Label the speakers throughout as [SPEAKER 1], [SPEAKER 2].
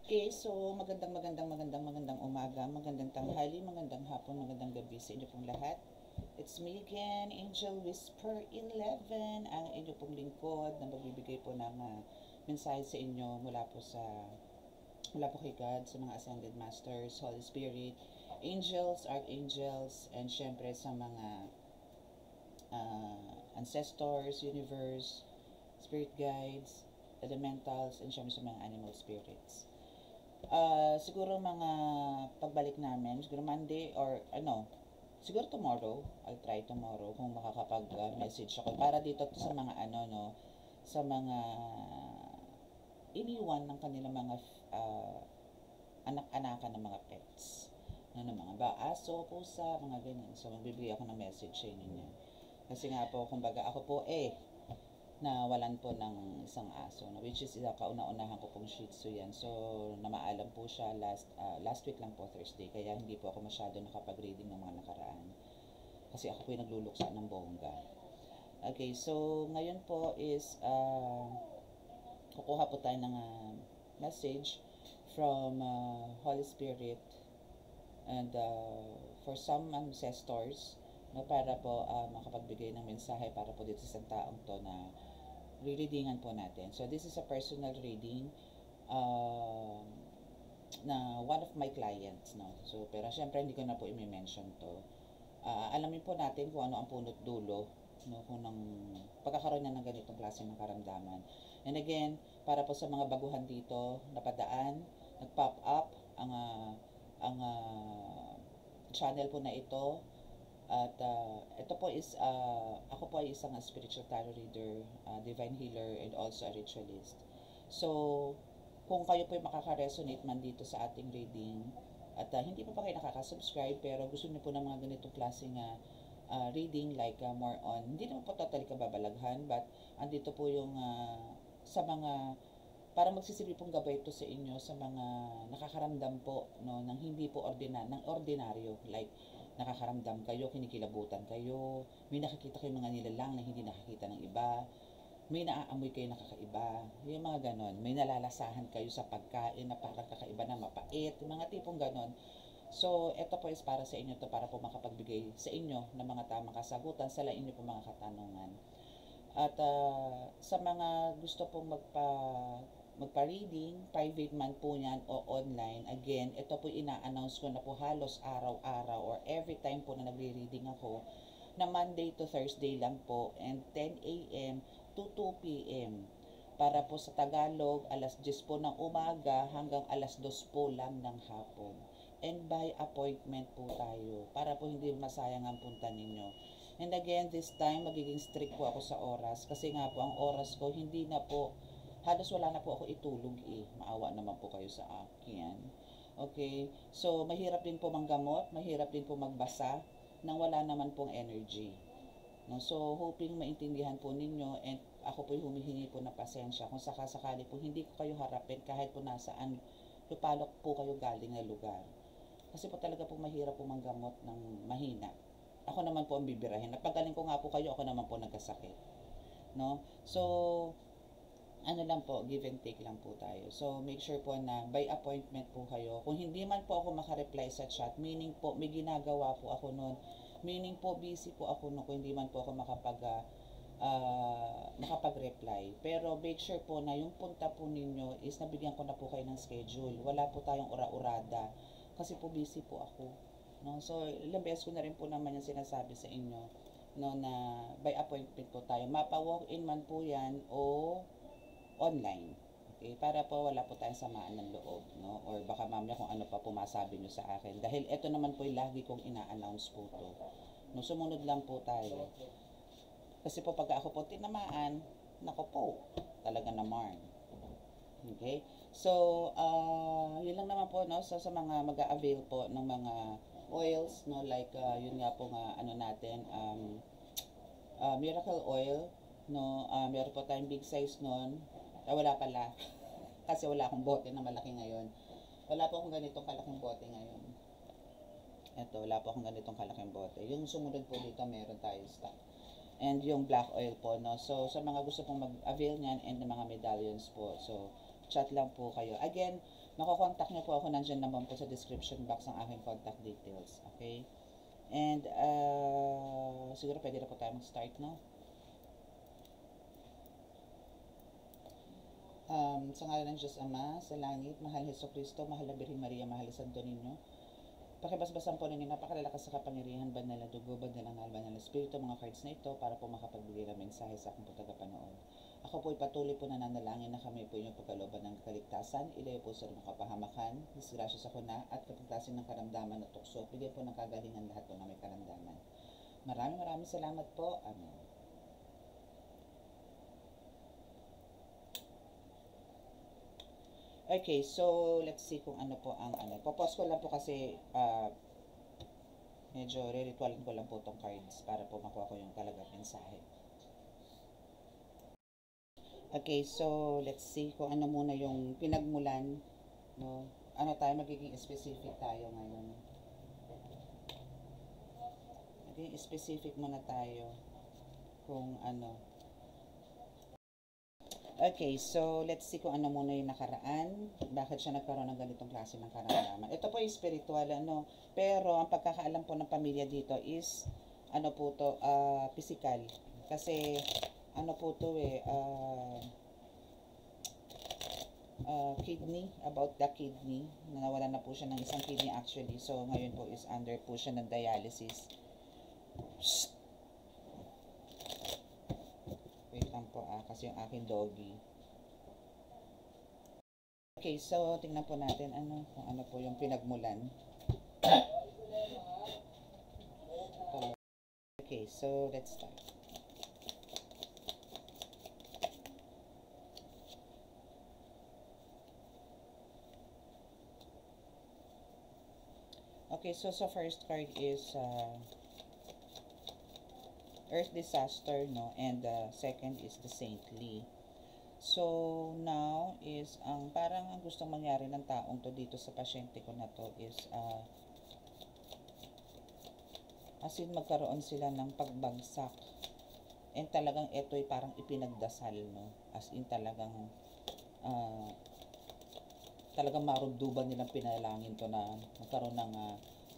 [SPEAKER 1] Okay, so magandang umaga, magandang tanghali, magandang hapon, magandang gabi sa inyo pong lahat. It's me again, Angel Whisper 11, ang inyo pong lingkod na magbibigay po ng mensahe sa inyo mula po kay God, sa mga Ascended Masters, Holy Spirit, Angels, Archangels, and syempre sa mga ancestors, universe, spirit guides, elementals, and syempre sa mga animal spirits. Siguro mga pagbalik namin, siguro Monday or siguro tomorrow, I'll try tomorrow kung makakapag-message ako para dito sa mga sa mga iniwan ng kanilang mga anak-anakan ng mga pets. Ng mga aso, pusa, mga ganyan. So, magbibigay ako ng message sa inyo niya. Kasi nga po, kumbaga ako po nawalan po ng isang aso, which is kauna-unahan ko pong Shih Tzu yan. So, namaalam po siya last week lang po, Thursday. Kaya hindi po ako masyado nakapag-reading ng mga nakaraan. Kasi ako po yung nagluluksa ng bongga. Okay, so ngayon po is kukuha po tayo ng message from Holy Spirit and for some ancestors para po makapagbigay ng mensahe para po dito sa taong to na readingan po natin. So this is a personal reading na one of my clients, no. So pero syempre hindi ko na po i-mention to. Alamin po natin kung ano ang punot dulo, no, kung ng pagkakaroon na ng ganitong klase ng karamdaman. And again, para po sa mga baguhan dito, napadaan, nag-pop up ang channel po na ito. At ito po is, ako po ay isang spiritual tarot reader, divine healer, and also a ritualist. So, kung kayo po ay makaka-resonate man dito sa ating reading, at hindi pa kayo nakaka-subscribe, pero gusto niyo po ng mga ganitong klaseng reading, like more on, hindi naman po totally kababalaghan, but andito po yung sa mga, para magsisilbi pong gabay ito sa inyo sa mga nakakaramdam po, no, ng hindi po ng ordinaryo, like nakakaramdam kayo, kinikilabutan kayo, may nakikita kayo mga nilalang na hindi nakikita ng iba, may naaamoy kayo nakakaiba, yung mga ganon, may nalalasahan kayo sa pagkain na parang kakaiba na mapait, mga tipong ganon. So, ito po is para sa inyo to, para po makapagbigay sa inyo ng mga tamang kasagutan sa lain inyo po mga katanungan. At sa mga gusto pong magpa-reading, private man po yan o online, again, ito po ina-announce ko na po halos araw-araw or every time po na nagre-reading ako, na Monday to Thursday lang po, and 10 a.m. to 2 p.m. Para po sa Tagalog, alas 10 po ng umaga hanggang alas 2 po lang ng hapon. And by appointment po tayo, para po hindi masayang ang punta ninyo. And again, this time, magiging strict po ako sa oras. Kasi nga po, ang oras ko, hindi na po, halos wala na po ako itulog Maawa naman po kayo sa akin. Okay? So, mahirap din po manggamot, mahirap din po magbasa, nang wala naman pong energy. No? So, hoping maintindihan po ninyo, and ako po humihingi po na pasensya kung sakasakali po hindi ko kayo harapin kahit po nasaan lupalok po kayo galing na lugar. Kasi po talaga po mahirap po manggamot ng mahina. Ako naman po ang bibirahin. Napagaling ko nga po kayo, ako naman po nagkasakit. No? So, ano lang po, give and take lang po tayo. So, make sure po na by appointment po kayo. Kung hindi man po ako makareply sa chat, meaning po, may ginagawa po ako noon. Meaning po, busy po ako noon kung hindi man po ako makapag-reply. Pero make sure po na yung punta po ninyo is nabigyan ko na po kayo ng schedule. Wala po tayong ura-urada. Kasi po busy po ako. No? So, ilang beses ko na rin po naman yung sinasabi sa inyo, no, na by appointment po tayo. Mapa-walk-in man po yan o online. Okay? Para po wala po tayong samaan ng loob. No? Or baka mamaya kung ano pa po masabi nyo sa akin. Dahil ito naman po yung lagi kong ina-announce po to. No? Sumunod lang po tayo. Kasi po pag ako po tinamaan, nako po, talaga naman. Okay? So, yun lang naman po, no? So, sa mga mag-a-avail po ng mga oils, no, like yun nga po nga ano natin, miracle oil, no, meron po tayong big size nun, wala pala kasi wala akong bote na malaki ngayon, wala po akong ganitong kalaking bote ngayon, eto, wala po akong ganitong kalaking bote. Yung sumunod po dito meron tayo stock, and yung black oil po, no. So sa mga gusto pong mag-avail niyan, and mga medallions po, so chat lang po kayo. Again, Makokontak niyo po ako, nandiyan naman po sa description box ang aking contact details. Okay? And, siguro pwede na po tayo mag-start, no? Sa ngalan ng Diyos Ama, sa langit, mahal Heso Kristo, mahal na Birhen Maria, mahal na Santo Niño, pakibasbasan po ninyo napakalalakas sa kapangyarihan, banal na dugo, banal ng alba ng Espiritu, mga cards na ito para po makapagbigay ng mensahe sa aking tagapanood. Ako po ay patuloy po nananalangin na kami po inyong pagkalooban ng kaligtasan, ilayo po sa mga kapahamakan, disgrasya sa kuna at kapagtasin ng karamdaman at tukso, bigay po ng kagalingan lahat po na may karamdaman. Maraming salamat po. Amen. Okay, so let's see kung ano po ang ano. Popos ko lang po kasi medyo re-ritualin ko lang po tong cards para po makuha ko yung talagang mensahe. Okay, so let's see kung ano muna yung pinagmulan, no? Ano tayo, magiging specific tayo ngayon. Magiging specific muna tayo kung ano. Okay, so let's see kung ano muna yung nakaraan, bakit siya nagkaroon ng ganitong klase ng karamdaman. Ito po yung spiritual, ano, pero ang pagkakaalam po ng pamilya dito is, ano po to, physical. Kasi, ano po to kidney, about the kidney, nawala na po siya ng isang kidney actually, so ngayon po is under po siya ng dialysis. Wait lang po kasi yung aking doggy. Okay, so tingnan po natin kung ano po yung pinagmulan. Okay, so let's start. Okay, so first card is Earth Disaster, no? And second is the Saintly. So, now is parang ang gustong mangyari ng taong to dito sa pasyente ko na to is as in magkaroon sila ng pagbagsak. And talagang ito'y parang ipinagdasal, no? As in talagang talagang marubduban nilang pinalangin to na magkaroon ng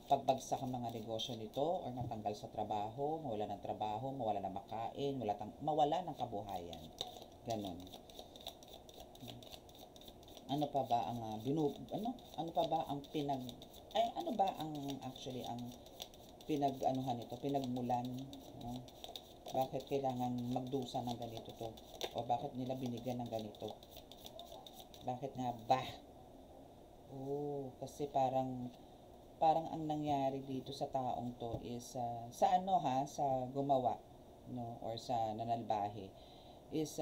[SPEAKER 1] pagbagsak ang mga negosyo nito or matanggal sa trabaho, mawala ng trabaho, mawala ng makain, mawala ng kabuhayan. Ganon. Ano pa ba ang ano pa ba ang ano ba ang actually ang pinag-anuhan nito, pinagmulan, no? Bakit kailangan magdusa ng ganito to? O bakit nila binigyan ng ganito? Bakit nga ba? Kasi parang ang nangyari dito sa taong to is sa gumawa, no, or sa nanalbahe is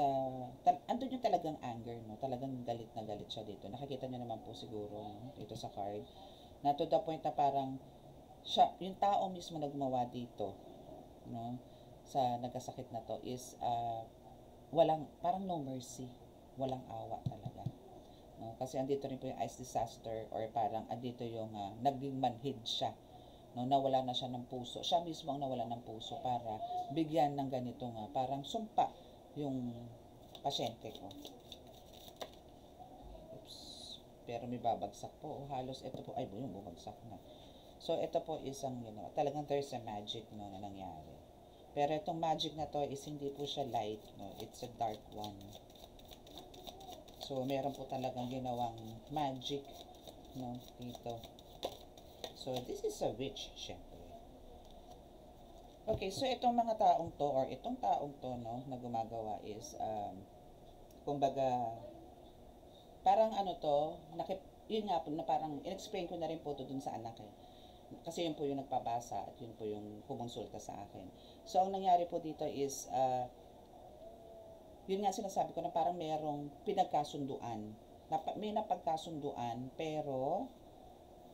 [SPEAKER 1] andun yung talagang anger, no, talagang galit na galit siya dito. Nakikita niyo naman po siguro, no, dito sa card na to the point na parang siya, yung tao mismo na gumawa dito, no, sa nagkasakit na to is parang no mercy, walang awa talaga. No, kasi andito rin po yung ice disaster or parang andito yung naging manhid siya, no, nawala na siya ng puso, siya mismo ang nawala ng puso para bigyan ng ganito parang sumpa yung pasyente ko. Oops. Pero may babagsak po, halos ito po, ay yung bumagsak na. So ito po isang talagang there's a magic, no, na nangyari. Pero itong magic na to is hindi po siya light, no, it's a dark one. So, meron po talagang ginawang magic, no, dito. So, this is a witch, syempre. Okay, so itong mga taong to, or itong taong to, no, na gumagawa is, kumbaga, parang yun nga po, na parang, in-explain ko na rin po to dun sa anak Kasi yun po yung nagpabasa, at yun po yung kumonsulta sa akin. So, ang nangyari po dito is, yun nga sinasabi ko na parang merong pinagkasunduan. May napagkasunduan, pero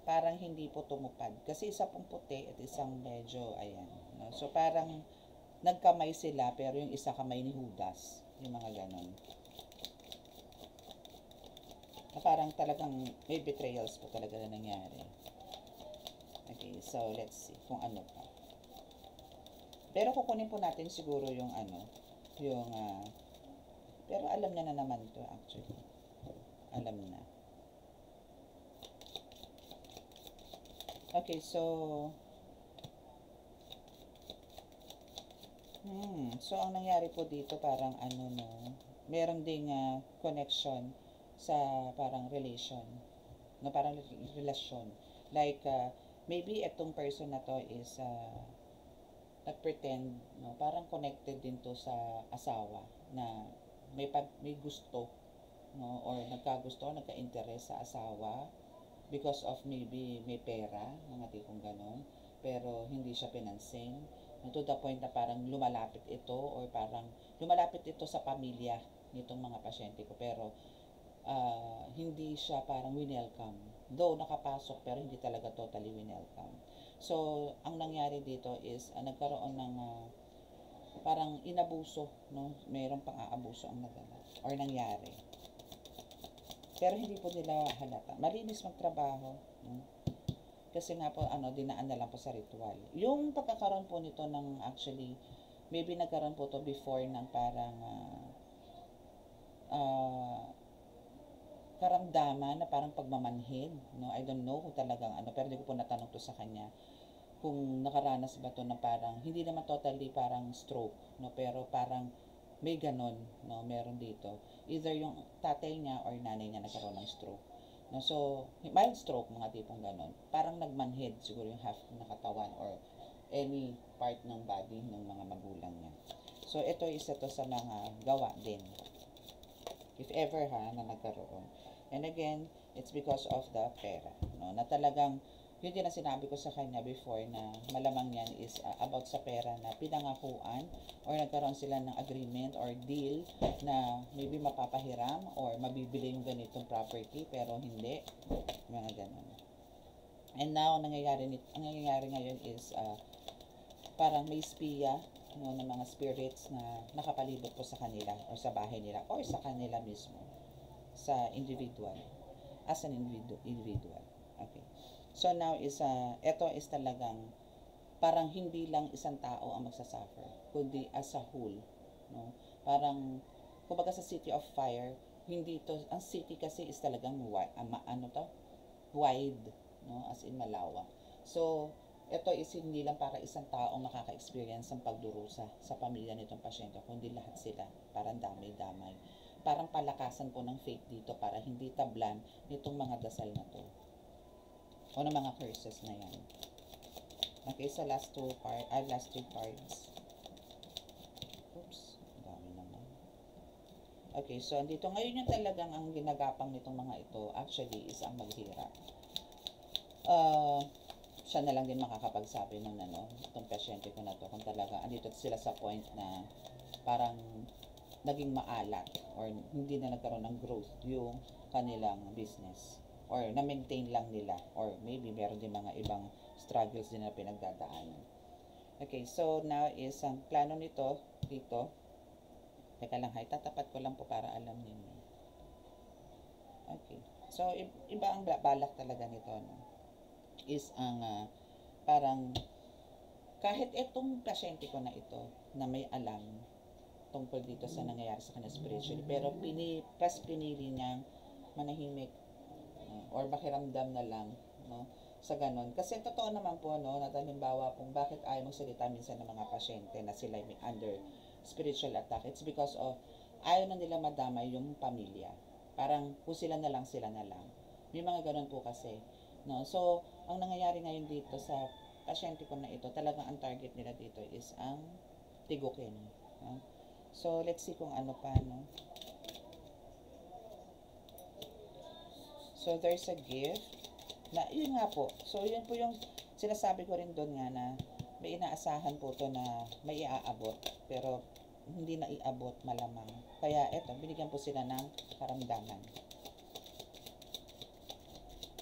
[SPEAKER 1] parang hindi po tumupad. Kasi isa pong puti at isang medyo, ayan. No? So parang nagkamay sila, pero yung isa kamay ni Judas. Yung mga ganon. Na parang talagang may betrayals po talaga na nangyari. Okay, so let's see kung ano pa. Pero kukunin po natin siguro yung pero alam na naman to actually. Alam na. Okay, so, so ang nangyari po dito parang ano no, meron ding connection sa parang relation, no, parang relasyon. Like, maybe itong person na to is nag-pretend, no, parang connected din to sa asawa na may gusto, no, or nagkagusto, nagka-interest sa asawa because of maybe may pera, mga tipong ganon, pero hindi siya pinansin. To the point na parang lumalapit ito or parang lumalapit ito sa pamilya nitong mga pasyente ko, pero hindi siya parang winelcome. Though nakapasok pero hindi talaga totally winelcome. So, ang nangyari dito is nagkaroon ng parang inabuso, no? Mayroong pang-aabuso ang nagana or nangyari. Pero hindi po nila halata. Malinis magtrabaho. No? Kasi nga po, dinaan na lang po sa ritual. Yung pagkakaroon po nito ng actually, maybe nagkaroon po to before ng parang karamdaman na parang pagmamanhid, no? I don't know kung talagang pero hindi ko po natanong to sa kanya kung nakaranas ba to na parang hindi naman totally parang stroke, no? Pero parang may ganon, no? Meron dito. Either yung tatay niya or nanay niya nagkaroon ng stroke. No, so, mild stroke, mga tipong ganon. Parang nagmanhid siguro yung half ng katawan or any part ng body ng mga magulang niya. So, ito isa to sa mga gawa din. If ever na nagkaroon. And again, it's because of the pera. No? Na talagang, yun din ang sinabi ko sa kanya before na malamang yan is about sa pera na pinangakuan or nagkaroon sila ng agreement or deal na maybe mapapahiram or mabibili yung ganitong property pero hindi. Mga ganun. And now, ang nangyayari ngayon is parang may spiya, no, ng mga spirits na nakapalibot po sa kanila or sa bahay nila or sa kanila mismo sa individual as an individual. Okay. So now is ito is talagang parang hindi lang isang tao ang magsasuffer, kundi as a whole, no? Parang kumbaga sa City of Fire, hindi to ang city kasi is talagang wide, no? As in malawak. So ito is hindi lang para isang tao makaka-experience ng pagdurusa sa pamilya nitong pasyente, kundi lahat sila, parang damay-damay. Parang palakasan po ng faith dito para hindi tablan nitong mga dasal na to o ng mga curses na yan. Okay, sa last two cards. Oops, dami naman. Okay, so andito ngayon yung talagang ang ginagapang nitong mga ito actually is ang maghirap. Siya na lang din makakapagsabi ng itong pasyente ko na to kung talaga andito sila sa point na parang naging maalat or hindi na nagkaroon ng growth yung kanilang business or na-maintain lang nila or maybe meron din mga ibang struggles din na pinagdadaanan. Okay, so now is ang plano nito dito. Teka lang, tatapat ko lang po para alam niyo. Okay, so iba ang balak talaga nito, no? Is ang parang kahit itong pasyente ko na ito na may alam tungkol dito sa nangyayari sa kanya spiritually, pero pinili niyang manahimik or makiramdam na lang, no, sa ganon. Kasi totoo naman po, no, na halimbawa kung bakit ayaw magsalita minsan ng mga pasyente na sila may under spiritual attack, it's because of ayaw na nila madamay yung pamilya. Parang kung sila na lang, sila na lang. May mga ganon po kasi, no. So, ang nangyayari ngayon dito sa pasyente ko na ito, talagang ang target nila dito is ang tigukin, no? So, let's see kung ano pa, no? So, there's a gift na, yun nga po. So, yun po yung sinasabi ko rin doon nga na may inaasahan po to na may iaabot. Pero, hindi na iabot malamang. Kaya, eto, binigyan po sila ng karamdaman.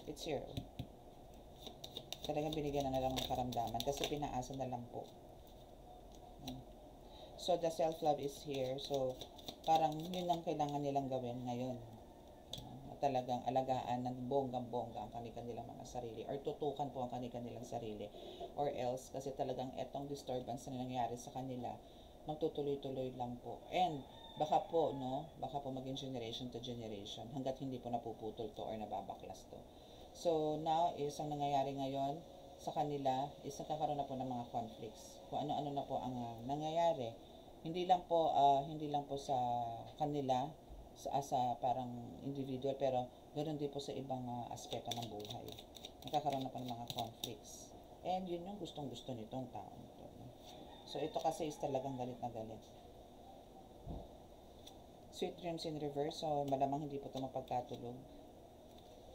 [SPEAKER 1] It's here. Talagang binigyan na lang ng karamdaman kasi pinaasa na lang po. So, the self-love is here. So, parang yun ang kailangan nilang gawin ngayon. Talagang alagaan ng bonggang-bongga ang kanilang mga sarili or tutukan po ang kanilang sarili. Or else, kasi talagang etong disturbance na nangyayari sa kanila, magtutuloy-tuloy lang po. And, baka po maging generation to generation hanggat hindi po napuputol to or nababaklas to. So, now is ang nangyayari ngayon, sa kanila is nagkakaroon na po ng mga conflicts. Kung ano-ano na po ang nangyayari. Hindi lang po sa kanila sa parang individual, pero ganoon din po sa ibang aspeto ng buhay. Nagkakaroon na po ng mga conflicts. And yun yung gustong-gusto nitong tao nito. So ito kasi is talagang galit na galit. Sweet dreams in reverse, so malamang hindi po ito mapagkatulog,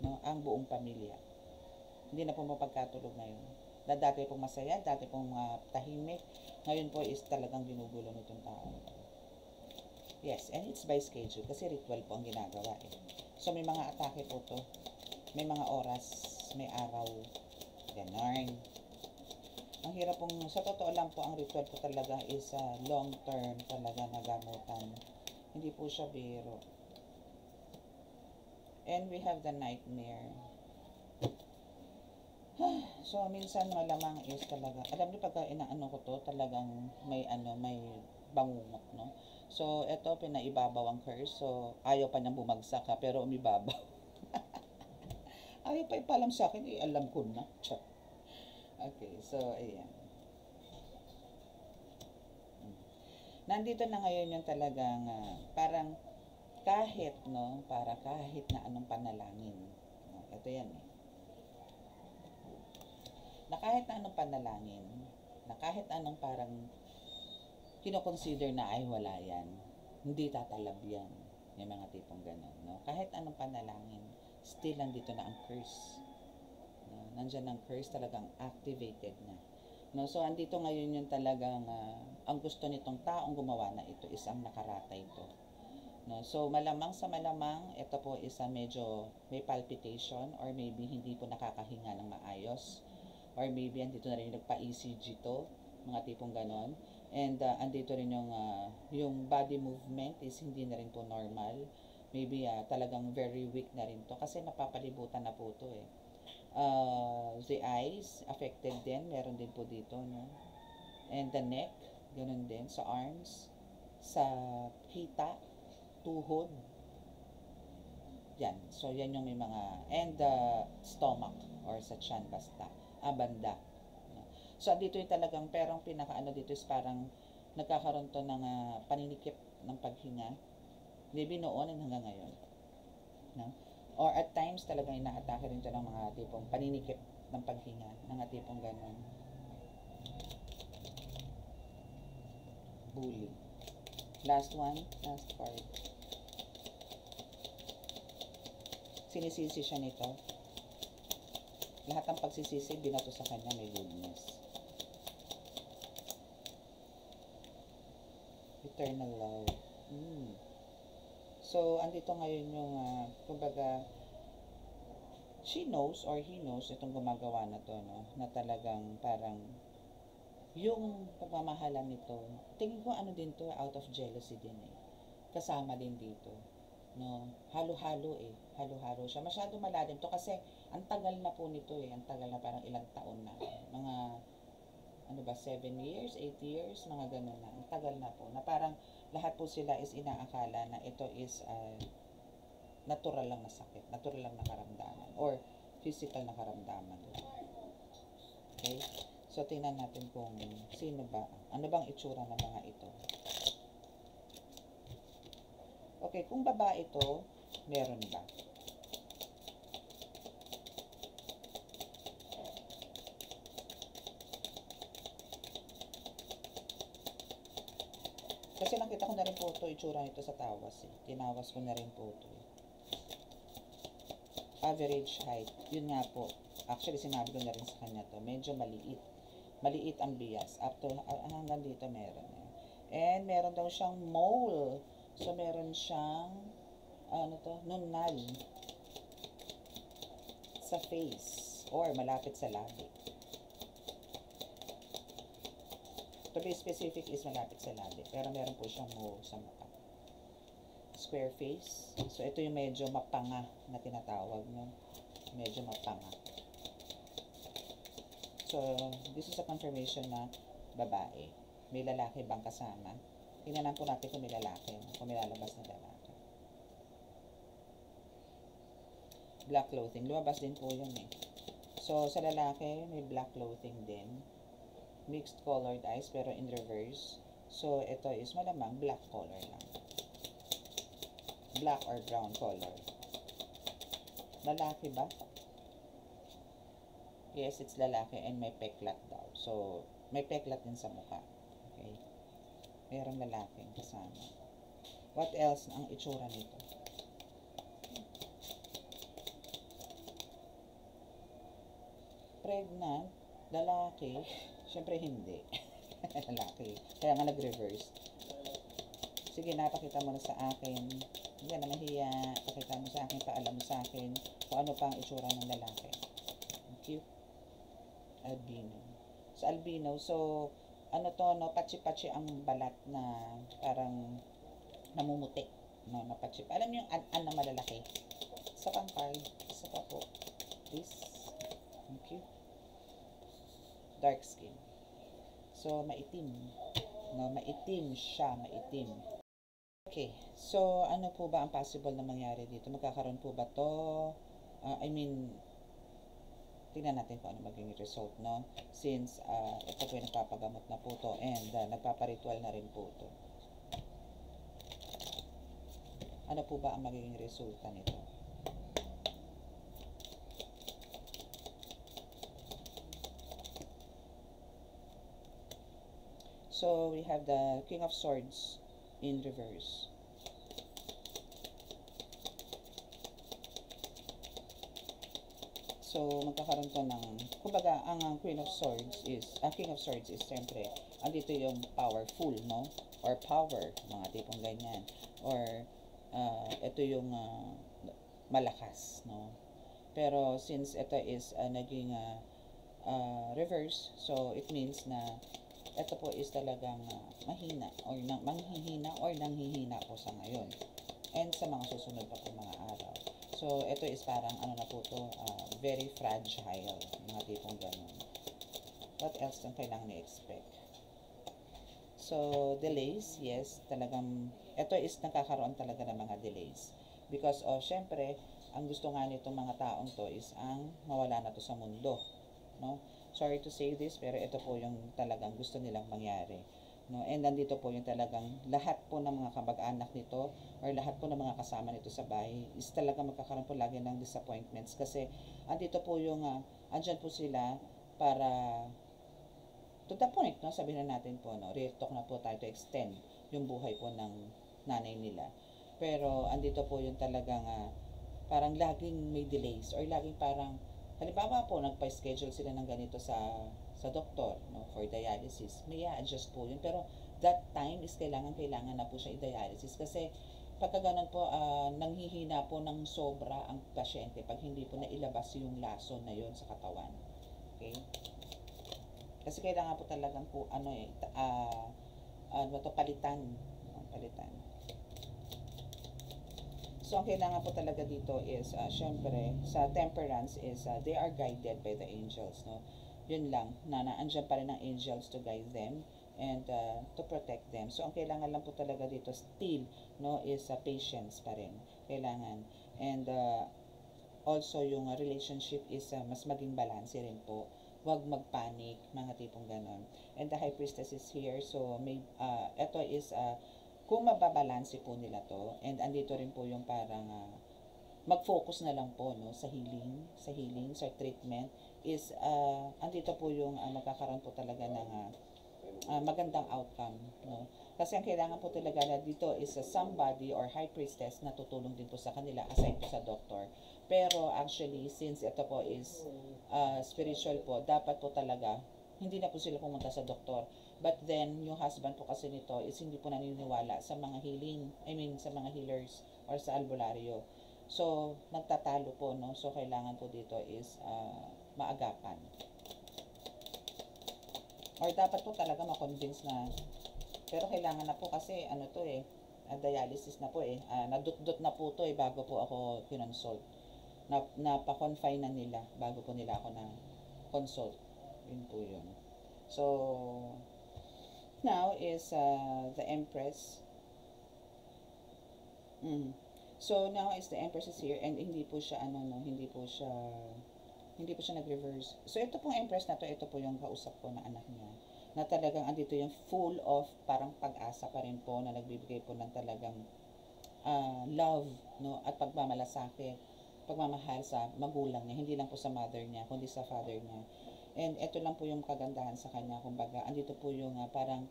[SPEAKER 1] no? Ang buong pamilya hindi na po mapagkatulog ngayon. Dati pong masaya, dati pong tahimik, ngayon po is talagang ginugulo nitong tao. Yes, and it's by schedule kasi ritual po ang ginagawa eh. So may mga atake po to, may mga oras, may araw, ganon. Ang hirap pong, sa totoo lang po, ang ritual po talaga is long term talaga na gamutan. Hindi po siya biro. And we have the nightmare. So, minsan malamang is talaga, alam niyo pagka inaano ko to, talagang may bangungot, no? So, eto, pinaibabaw ang curse. So, ayaw pa niyang bumagsak ha, pero umibabaw. Ayaw pa ipalam sa akin, alam ko na. Okay, so, ayan. Nandito na ngayon yung talagang parang kahit na anong panalangin. Ito yan eh. Na kahit na anong panalangin, na kahit anong parang kinoconsider na ay wala yan, hindi tatalab yan. Yung mga tipong gano'n. No? Kahit anong panalangin, still nandito na ang curse. No? Nandiyan ang curse, talagang activated na. No, so andito ngayon yung talagang ang gusto nitong taong gumawa na ito is ang nakarata ito. No, so malamang sa malamang ito po is medyo may palpitation or maybe hindi po nakakahinga ng maayos or maybe andito na rin yung nagpa-ECG to, mga tipong ganon. And andito rin yung body movement is hindi na rin po normal. Maybe talagang very weak na rin to kasi napapalibutan na po to eh. The eyes affected din, meron din po dito, no? And the neck, ganun din, sa arms, sa hita, tuhod, yan. So yan yung may mga, and the stomach or sa tiyan basta, banda. So dito yung talagang, pero ang pinakaano dito is parang nagkakaroon to ng paninikip ng paghinga, maybe noon and hanggang ngayon, no? Or at times talagang inaatake rin ito ng mga tipong paninikip ng paghinga, mga tipong gano'n. Bully. Last one, last card. Sinisisi siya nito. Lahat ng pagsisisi, binato sa kanya, may goodness. Eternal love. So, andito ngayon yung, kumbaga, she knows or he knows itong gumagawa na to, no? Na talagang parang yung pagmamahalan nito, tingin ko ano din to, out of jealousy din eh. Kasama din dito, no? Halo-halo eh. Halo-halo siya. Masyado malalim to kasi ang tagal na po nito eh. Ang tagal na, parang ilang taon na. Mga 7 years, 8 years, mga ganun na. Ang tagal na po. Na parang lahat po sila is inaakala na ito is natural lang na sakit, natural lang na karamdaman, or physical na karamdaman. Okay? So, tingnan natin kung sino ba, ano bang itsura ng mga ito. Okay, kung babae ito, meron ba? Kasi nakita ko na rin po ito, itsura nito sa tawas eh. Tinawas ko na rin po ito eh. Average height, yun nga po. Actually, sinabi ko na rin sa kanya to, medyo maliit. Maliit ang bias. Up to, hanggang dito meron. And meron daw siyang mole. So, meron siyang, nunal sa face or malapit sa labi. To be specific is malapit sa labi. Pero meron po siyang mole sa mata. Square face. So, ito yung medyo mapanga na tinatawag, no? Medyo mapanga. So, this is a confirmation na babae. May lalaki bang kasama? Tingnan po natin kung may lalaki, kung may lalabas na lalaki. Black clothing. Lumabas din po yun eh. So, sa lalaki, may black clothing din. Mixed colored eyes, pero in reverse. So, ito is malamang black color lang. Black or brown color. Lalaki ba? Yes, it's lalaki and may peklat daw. So, may peklat din sa mukha. Okay? Merong lalaking kasama. What else ang itsura nito? Pregnant, lalaki, syempre hindi. Lalaki. Kaya nga nag-reverse. Sige, napakita mo na sa akin. Hindi ka na mahiya. Pakita mo sa akin, paalam mo sa akin kung ano pa ang itsura ng lalaki. Cute. Albino. Sa albino, so, ano to, no, patsi-patsi ang balat na parang namumuti. No, na patsi. Alam niyo yung an na malalaki? Isa pang card. Isa pa po. Please. Thank you. Dark skin. So, maitim. No, maitim siya, maitim. Okay, so ano po ba ang possible na mangyari dito? Magkakaroon po ba to? Tingnan natin kung ano maging result, no? Since ito po yung nagpapagamot na po to and nagpaparitual na rin po to. Ano po ba ang magiging resulta nito? So, we have the King of Swords in reverse. So, magkakaroon to ng, kumbaga, ang King of Swords is, siyempre, andito yung powerful, no? Or power, mga tipong ganyan. Or, ito yung malakas, no? Pero, since ito is naging reverse, so, it means na ito po is talagang mahina or manghihina or nanghihina po sa ngayon and sa mga susunod pa po mga araw. So, ito is parang ano na po to, very fragile, mga tipong ganun. What else ang kailangan i-expect? So, delays, yes, talagang, ito is nakakaroon talaga ng mga delays. Because of, syempre, ang gusto nga nitong mga taong to is ang mawala na to sa mundo, no? Sorry to say this, pero ito po yung talagang gusto nilang mangyari. No? And nandito po yung talagang lahat po ng mga kamag-anak nito or lahat po ng mga kasama nito sa bahay is talagang magkakaroon po lagi ng disappointments kasi andito po yung, andyan po sila para to the point, no? Sabihin na natin po, no? Real talk na po tayo to extend yung buhay po ng nanay nila. Pero andito po yung talagang parang laging may delays or laging parang halimbawa po, nagpa-schedule sila ng ganito sa doktor, no, for dialysis. May i-adjust po yun. Pero that time is kailangan na po siya i-dialysis. Kasi pagka ganun po, nanghihina po ng sobra ang pasyente pag hindi po nailabas yung lason na yun sa katawan. Okay? Kasi kailangan po talagang po, palitan. Palitan. So, ang kailangan po talaga dito is, syempre, sa temperance is, they are guided by the angels, no? Yun lang, na naandyan pa rin ang angels to guide them and to protect them. So, ang kailangan lang po talaga dito still, no, is patience pa rin. Kailangan. And also, yung relationship is mas maging balance rin po. Huwag magpanic, mga tipong ganon. And the High Priestess is here. So, ito is, kung mababalanse po nila to, and andito rin po yung parang mag-focus na lang po, no, sa healing, sa treatment, is andito po yung magkakaroon po talaga ng magandang outcome, no. Kasi ang kailangan po talaga na dito is somebody or high priestess na tutulong din po sa kanila aside po sa doctor. Pero actually, since ito po is spiritual po, dapat po talaga hindi na po sila pumunta sa doktor. But then, yung husband po kasi nito is hindi po naniniwala sa mga sa mga healers or sa albularyo. So, nagtatalo po, no? So, kailangan po dito is maagapan. Or dapat po talaga ma-convince na, pero kailangan na po kasi, dialysis na po nadut-dut na po to bago po ako kinonsult. Napa-confine na nila bago po nila ako na consult. Yun po yun. So, now is the Empress. So now is the Empress is here and hindi po siya Hindi po siya nag-reverse. So, ito pong Empress na to, ito po yung kausap ko na anak niya. Na talagang andito yung full of parang pag-asa pa rin po na nagbibigay po ng talagang love, no, at pagmamalasakit, pagmamahal sa magulang niya, hindi lang po sa mother niya, kundi sa father niya. And ito lang po yung kagandahan sa kanya, kumbaga, andito po yung parang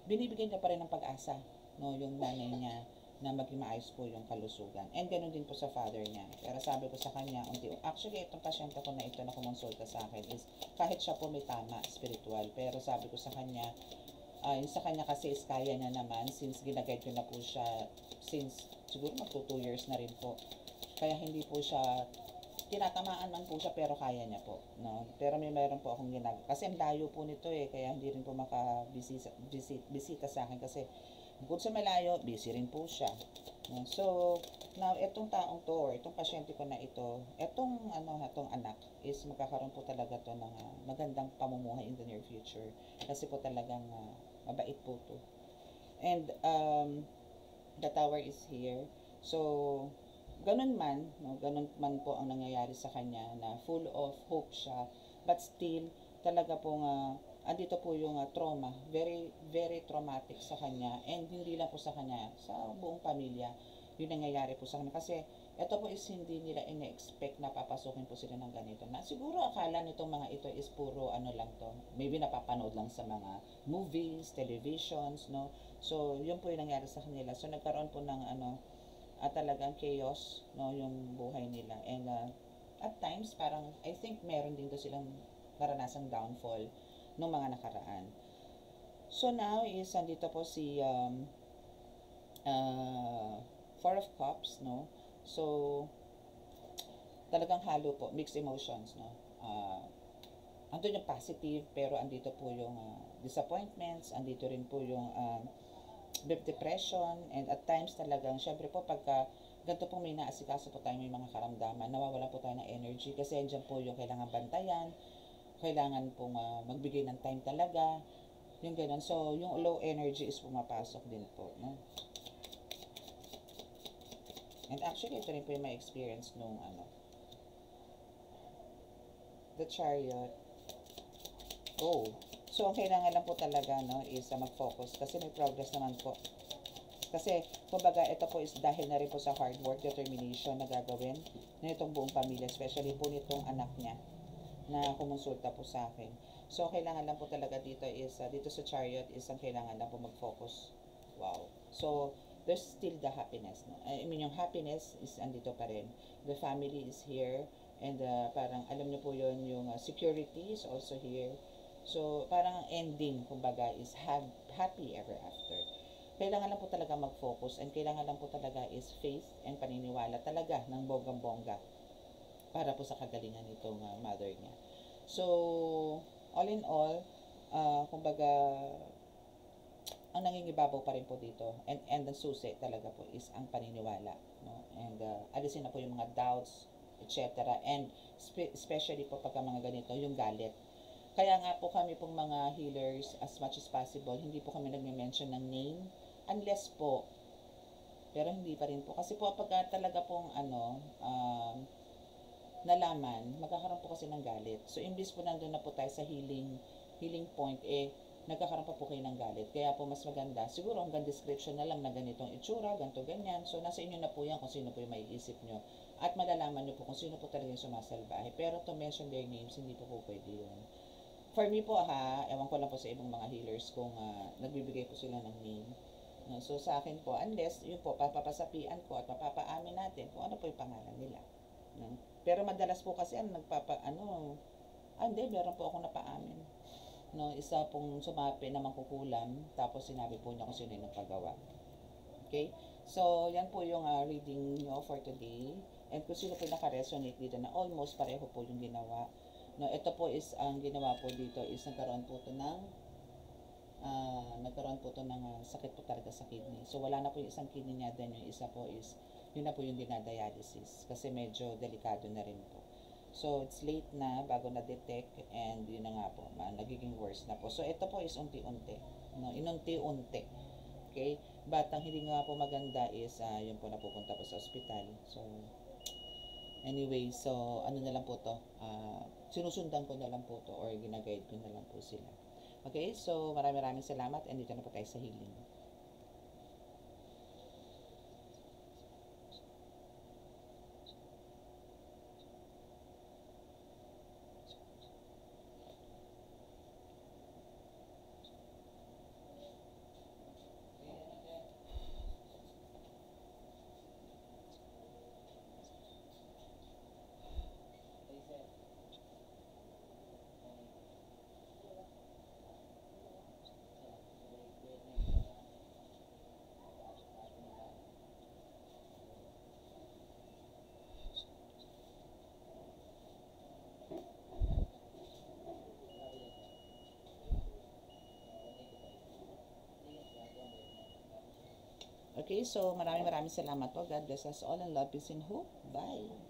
[SPEAKER 1] binibigay niya pa rin ng pag-asa, no, yung nanay niya na maging maayos po yung kalusugan. And ganoon din po sa father niya. Pero sabi ko sa kanya, actually, itong pasyente ko na ito na kumonsulta sa akin is, kahit siya po may tama, spiritual, pero sabi ko sa kanya, yung sa kanya kasi is kaya niya naman, since ginagayad ko na po siya, since siguro magto 2 years na rin po. Kaya hindi po siya, tinatamaan man po siya, pero kaya niya po, no? Pero meron po akong kasi ang layo po nito kaya hindi rin po bisita sa akin kasi bukod sa malayo, busy rin po siya. No? So, now, itong taong to, or itong pasyente ko na ito, itong anak, is magkakaroon po talaga to ng magandang pamumuhay in the near future. Kasi po talagang mabait po to. And, the tower is here. So, ganun man, no, ganun man po ang nangyayari sa kanya na full of hope siya, but still, talaga pong andito po yung trauma, very, very traumatic sa kanya, and hindi lang po sa kanya, sa buong pamilya, yung nangyayari po sa kanya. Kasi, ito po is hindi nila ine-expect na papasukin po sila ng ganito. Na siguro akala nitong mga ito is puro lang to, maybe napapanood lang sa mga movies, televisions, no? So, yun po yung nangyari sa kanila. So, nagkaroon po ng talagang chaos, no, yung buhay nila. And at times, parang, I think meron din to silang naranasang downfall ng mga nakaraan. So now is andito po si Four of Cups, no? So talagang halo po, mixed emotions, no? Andun yung positive, pero andito po yung disappointments, andito rin po yung depression, and at times talagang, syempre po, pagka ganito pong may naasikaso po tayo, may mga karamdaman, nawawala po tayo ng energy, kasi andyan po yung kailangan bantayan, kailangan pong magbigay ng time talaga, yung ganun. So, yung low energy is pumapasok din po, no? And actually, ito rin po yung may experience nung the Chariot. Oh, so ang kailangan lang po talaga, no, is mag-focus, kasi may progress naman po. Kasi, kumbaga, ito po is dahil na rin po sa hard work, determination na gagawin na itong buong pamilya, especially po nitong anak niya na kumonsulta po sa akin. So, kailangan lang po talaga dito is, dito sa Chariot is ang kailangan lang po mag-focus. Wow. So, there's still the happiness. No? I mean, yung happiness is andito pa rin. The family is here. And parang, alam niyo po yun, yung security is also here. So, parang ang ending, kumbaga, is happy ever after. Kailangan lang po talaga mag-focus, and kailangan lang po talaga is faith and paniniwala talaga ng bonggang-bongga para po sa kagalingan nitong mother niya. So, all in all, kumbaga, ang nangingibabaw pa rin po dito, and ang susi talaga po is ang paniniwala, no? And alisin na po yung mga doubts, etc. And especially po pagka mga ganito, yung galit. Kaya nga po kami pong mga healers, as much as possible, hindi po kami nagme-mention ng name, unless po, pero hindi pa rin po. Kasi po pagka talaga pong nalaman, magkakaroon po kasi ng galit. So, imbis po nandun na po tayo sa healing point, nagkakaroon pa po kayo ng galit. Kaya po mas maganda, siguro hanggang description na lang na ganitong itsura, ganito, ganyan. So, nasa inyo na po yan kung sino po yung maiisip nyo. At malalaman nyo po kung sino po talaga yung sumasalbahe. Pero to mention their names, hindi po pwede yun. For me po ewan ko lang po sa ibang mga healers kung nagbibigay po sila ng name. So, sa akin po, unless, yun po, papasapian ko at mapapaamin natin kung ano po yung pangalan nila. No? Pero madalas po kasi hindi, meron po ako napaamin. No, isa pong sumapi na mangkukulam, tapos sinabi po niya kung sino yung nagpagawa. Okay? So, yan po yung reading nyo for today. And kung sino po yung naka-resonate dito na almost pareho po yung ginawa. No, ito po is, ang ginawa po dito is nagkaroon po ito ng sakit po talaga sa kidney. So, wala na po yung isang kidney niya, then yung isa po is, yun na po yung dinadialysis kasi medyo delikado na rin po. So, it's late na bago na-detect, and yun na nga po, nagiging worse na po. So, ito po is unti-unti. No? Inunti-unti. Okay? But ang hindi nga po maganda is, yun po napupunta po sa ospital. So, Anyway, so ano na lang po to, sinusundan ko na lang po to or ginaguide ko na lang po sila. Okay, so maraming salamat and dito na po tayo sa healing. Okay, so maraming salamat po. God bless us all and love, peace and hope. Bye!